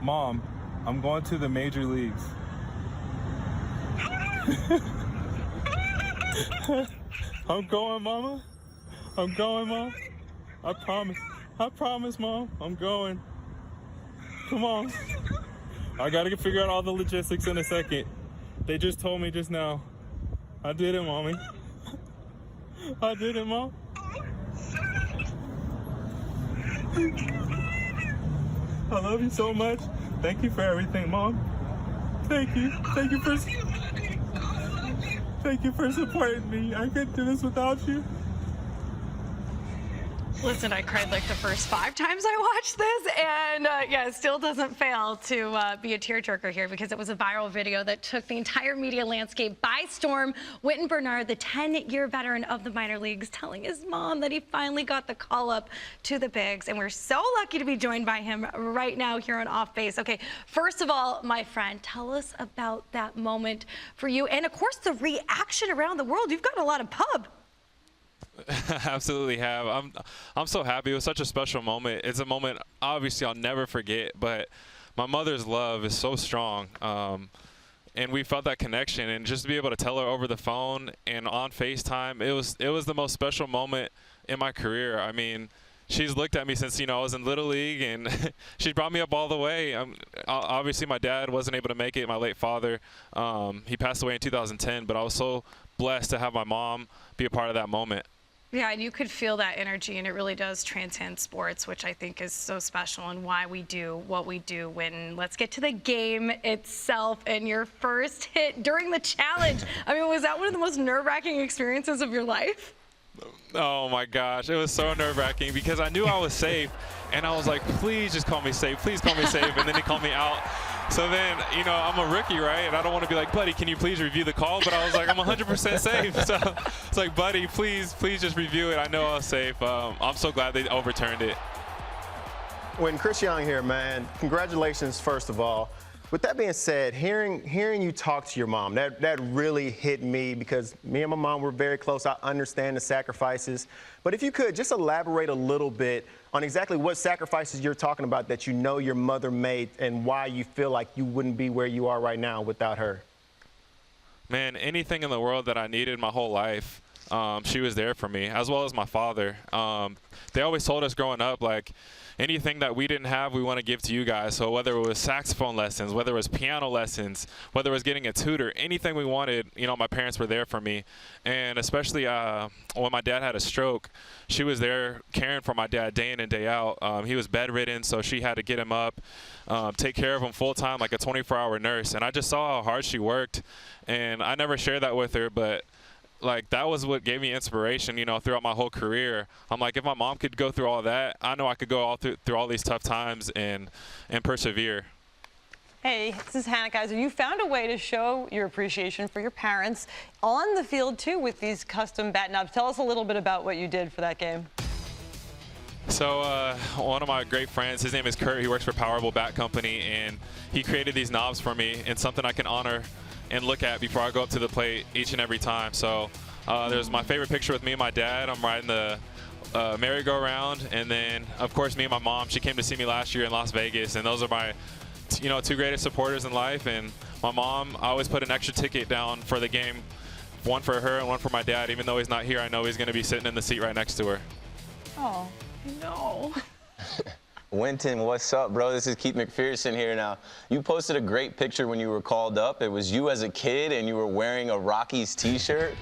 Mom, I'm going to the major leagues. I'm going, Mama. I'm going, Mom. I promise. I promise, Mom. I'm going. Come on. I gotta figure out all the logistics in a second. They just told me just now. I did it, Mommy. I did it, Mom. I love you so much. Thank you for everything, Mom. Thank you. Thank you for supporting me. I couldn't do this without you. Listen, I cried like the first 5 times I watched this, and yeah, it still doesn't fail to be a tearjerker here because it was a viral video that took the entire media landscape by storm. Wynton Bernard, the 10-year veteran of the minor leagues, telling his mom that he finally got the call up to the bigs, and we're so lucky to be joined by him right now here on Off Base. Okay, first of all, my friend, tell us about that moment for you, and of course the reaction around the world. You've got a lot of pub. Absolutely have. I'm so happy. It was such a special moment. It's a moment obviously I'll never forget, but my mother's love is so strong. And we felt that connection, and just to be able to tell her over the phone and on FaceTime, it was the most special moment in my career. I mean, she's looked at me since, I was in Little League, and she brought me up all the way. Obviously, my dad wasn't able to make it, my late father. He passed away in 2010, but I was so blessed to have my mom be a part of that moment. Yeah, and you could feel that energy, and it really does transcend sports, which I think is so special and why we do what we do. Wynton, let's get to the game itself and your first hit during the challenge. I mean, was that one of the most nerve-wracking experiences of your life? Oh my gosh, it was so nerve-wracking because I knew I was safe, and I was like, please just call me safe, please call me safe, and then he called me out. So then, I'm a rookie, right? And I don't want to be like, buddy, can you please review the call? But I was like, I'm 100% safe. So it's like, buddy, please just review it. I know I was safe. I'm so glad they overturned it. When Chris Young here, man, congratulations, first of all. With that being said, hearing you talk to your mom, that really hit me because me and my mom were very close. I understand the sacrifices. But if you could just elaborate a little bit on exactly what sacrifices you're talking about that you know your mother made and why you feel like you wouldn't be where you are right now without her. Man, anything in the world that I needed my whole life, she was there for me, as well as my father. They always told us growing up, like, anything that we didn't have, we want to give to you guys. So whether it was saxophone lessons, whether it was piano lessons, whether it was getting a tutor, anything we wanted, my parents were there for me. And especially when my dad had a stroke, she was there caring for my dad day in and day out. He was bedridden, so she had to get him up, take care of him full time like a 24-hour nurse. And I just saw how hard she worked, and I never shared that with her, but like, that was what gave me inspiration, throughout my whole career. I'm like, if my mom could go through all that, I know I could go through all these tough times and persevere. Hey, this is Hannah Kaiser. You found a way to show your appreciation for your parents on the field, too, with these custom bat knobs. Tell us a little bit about what you did for that game. So one of my great friends, his name is Kurt. He works for Powerball Bat Company, and he created these knobs for me, and something I can honor and look at before I go up to the plate each and every time. So there's my favorite picture with me and my dad. I'm riding the merry-go-round, and then of course me and my mom. She came to see me last year in Las Vegas, and those are my two greatest supporters in life. And my mom, I always put an extra ticket down for the game, one for her and one for my dad. Even though he's not here, I know he's going to be sitting in the seat right next to her. Oh no. Wynton, what's up, bro? This is Keith McPherson here now. You posted a great picture when you were called up. It was you as a kid, and you were wearing a Rockies t-shirt.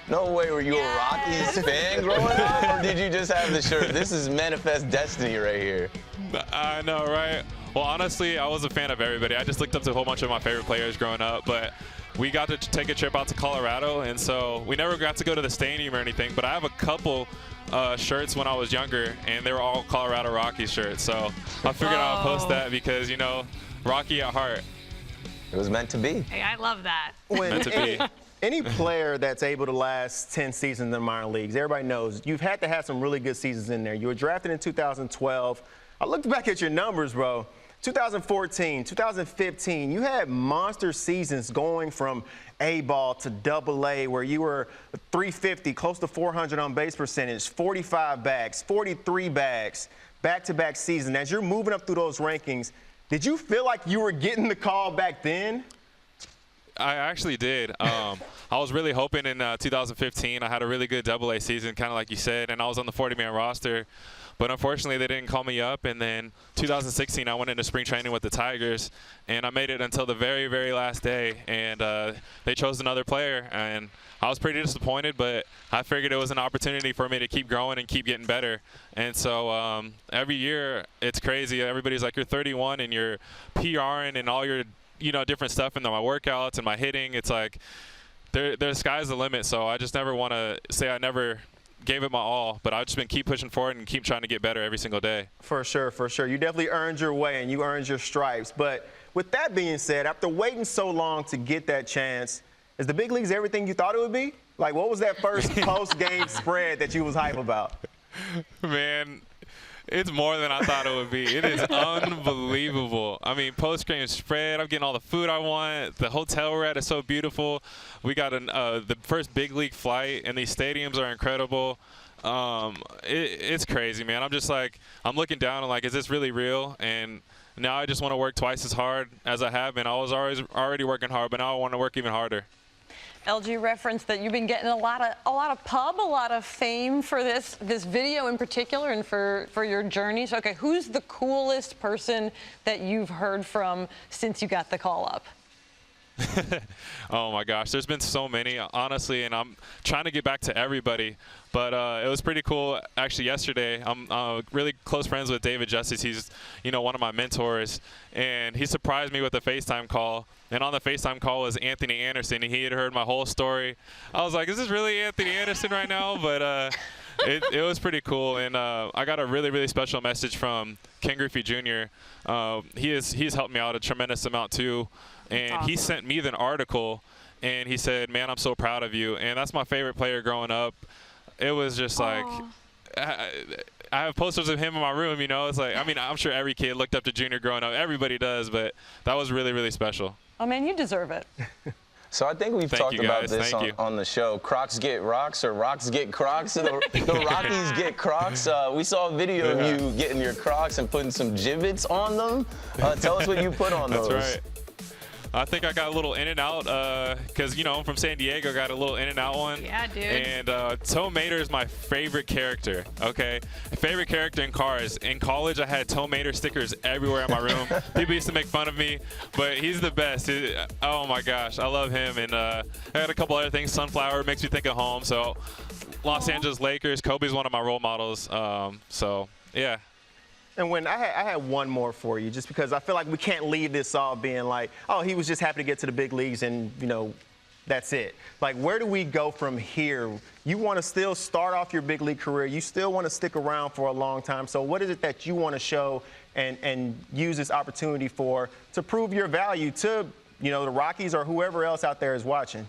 No way were you a Rockies fan growing up, or did you just have the shirt? This is manifest destiny right here. I know, right? Well, honestly, I was a fan of everybody. I just looked up to a whole bunch of my favorite players growing up, but we got to take a trip out to Colorado, and so we never got to go to the stadium or anything, but I have a couple shirts when I was younger, and they were all Colorado Rockies shirts. So I figured I'd post that because, Rocky at heart. It was meant to be. Hey, I love that. Meant to be. Any player that's able to last 10 seasons in the minor leagues, everybody knows you've had to have some really good seasons in there. You were drafted in 2012. I looked back at your numbers, bro. 2014, 2015, you had monster seasons going from A-ball to AA, where you were 350, close to 400 on base percentage, 45 bags, 43 bags, back-to-back season. As you're moving up through those rankings, Did you feel like you were getting the call back then? I actually did. I was really hoping in 2015. I had a really good AA season, kind of like you said, and I was on the 40-man roster. But unfortunately, they didn't call me up. And then 2016, I went into spring training with the Tigers, and I made it until the very, very last day. And they chose another player, and I was pretty disappointed. But I figured it was an opportunity for me to keep growing and keep getting better. And so every year, it's crazy. Everybody's like, you're 31 and you're PRing and all your different stuff in my workouts and my hitting. It's like the sky's the limit. So I just never want to say I never gave it my all, but I've just been keep pushing forward and keep trying to get better every single day. For sure, for sure. You definitely earned your way and you earned your stripes. But with that being said, after waiting so long to get that chance, is the big leagues everything you thought it would be? Like, what was that first post-game spread that you was hype about? Man, it's more than I thought it would be. It is unbelievable. I mean, post-game spread, I'm getting all the food I want. The hotel we're at is so beautiful. We got the first big league flight, and these stadiums are incredible. It's crazy, man. I'm just like, I'm looking down and like, is this really real? And now I just want to work twice as hard as I have been. I was already working hard, but now I want to work even harder. LG referenced that you've been getting a lot of pub, a lot of fame for this video in particular and for your journey. So, okay, who's the coolest person that you've heard from since you got the call up? Oh my gosh, there's been so many, honestly, and I'm trying to get back to everybody. But it was pretty cool. Actually, yesterday, I'm really close friends with David Justice. He's, one of my mentors, and he surprised me with a FaceTime call. And on the FaceTime call was Anthony Anderson, and he had heard my whole story. I was like, is this really Anthony Anderson right now? But it was pretty cool. And I got a really, really special message from Ken Griffey Jr. He's helped me out a tremendous amount too. And awesome. He sent me the article, and he said, man, I'm so proud of you. And that's my favorite player growing up. It was just like, I have posters of him in my room, It's like, I mean, I'm sure every kid looked up to Junior growing up. Everybody does, but that was really, really special. Oh, man, you deserve it. So I think we've talked about this on the show. Crocs get rocks or rocks get Crocs. The Rockies get Crocs. We saw a video of you getting your Crocs and putting some gibbets on them. Tell us what you put on those. That's right. I think I got a little in and out because, I'm from San Diego, got a little in and out one. Yeah, dude. And Tow Mater is my favorite character, okay? Favorite character in cars. In college, I had Tow Mater stickers everywhere in my room. People used to make fun of me, but he's the best. Oh, my gosh, I love him. And I got a couple other things. Sunflower makes me think of home. So Los Angeles Lakers, Kobe's one of my role models. So, yeah. And when I had one more for you, just because I feel like we can't leave this all being like, oh, he was just happy to get to the big leagues and, that's it. Like, where do we go from here? You want to still start off your big league career. You still want to stick around for a long time. So what is it that you want to show and use this opportunity for to prove your value to, the Rockies or whoever else out there is watching?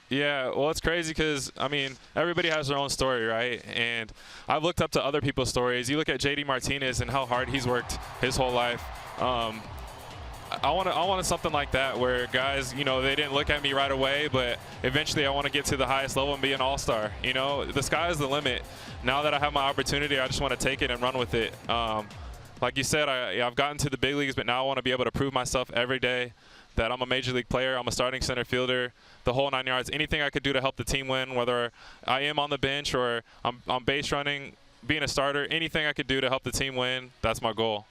Yeah, well, it's crazy because, I mean, everybody has their own story, right? And I've looked up to other people's stories. You look at JD Martinez and how hard he's worked his whole life. I wanted something like that where guys, they didn't look at me right away, but eventually I want to get to the highest level and be an all-star. The sky is the limit. Now that I have my opportunity, I just want to take it and run with it. Like you said, I've gotten to the big leagues, but now I want to be able to prove myself every day that I'm a major league player, I'm a starting center fielder, the whole 9 yards. Anything I could do to help the team win, whether I am on the bench or I'm base running, being a starter, anything I could do to help the team win, that's my goal.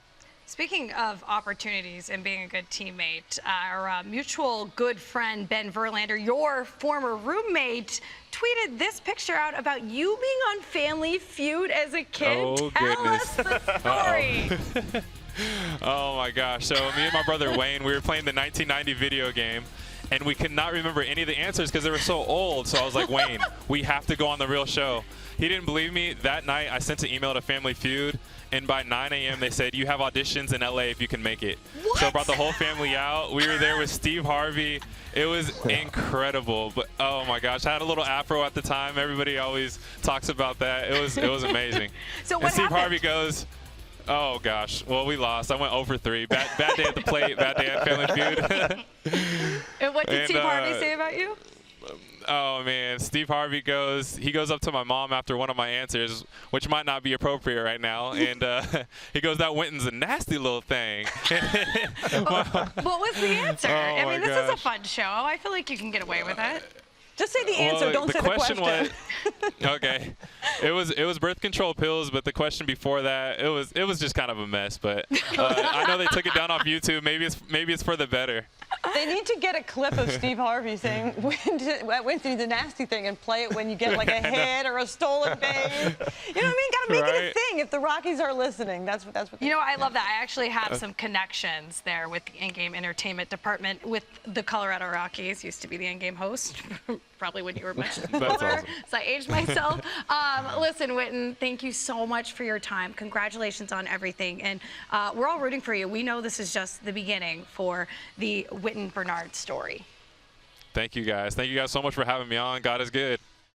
Speaking of opportunities and being a good teammate, our mutual good friend Ben Verlander, your former roommate, tweeted this picture out about you being on Family Feud as a kid. Oh, Tell goodness. us the story. Oh my gosh. So me and my brother Wayne, we were playing the 1990 video game, and we could not remember any of the answers because they were so old. So I was like, Wayne, we have to go on the real show. He didn't believe me. That night, I sent an email to Family Feud, and by 9 a.m. they said, you have auditions in LA if you can make it. What? So I brought the whole family out. We were there with Steve Harvey. It was incredible. But oh my gosh, I had a little afro at the time. Everybody always talks about that. It was amazing. So what and Steve happened? Harvey goes, oh gosh, well we lost. I went 0 for 3. Bad day at the plate. Bad day at Family Feud. And what did Steve Harvey say about you? Oh man, Steve Harvey goes up to my mom after one of my answers, which might not be appropriate right now, and he goes, "That Wynton's a nasty little thing." What was the answer? Oh I mean, my this is a gosh. fun show. I feel like you can get away with it. Just say the answer. Well, Don't say the question. was okay. It was birth control pills, but the question before that it was just kind of a mess. But I know they took it down off YouTube. Maybe it's for the better. They need to get a clip of Steve Harvey saying Wynton's a nasty thing and play it when you get like a hit or a stolen base. You know what I mean? Got to make it a Right. thing. If the Rockies are listening, that's what. They You know, I love that. I actually have some connections there with the in-game entertainment department with the Colorado Rockies. Used to be the in-game host, probably when you were much older, awesome. so I aged myself. Listen, Wynton, thank you so much for your time. Congratulations on everything, and we're all rooting for you. We know this is just the beginning for the Wynton Bernard story. Thank you guys. Thank you guys so much for having me on. God is good.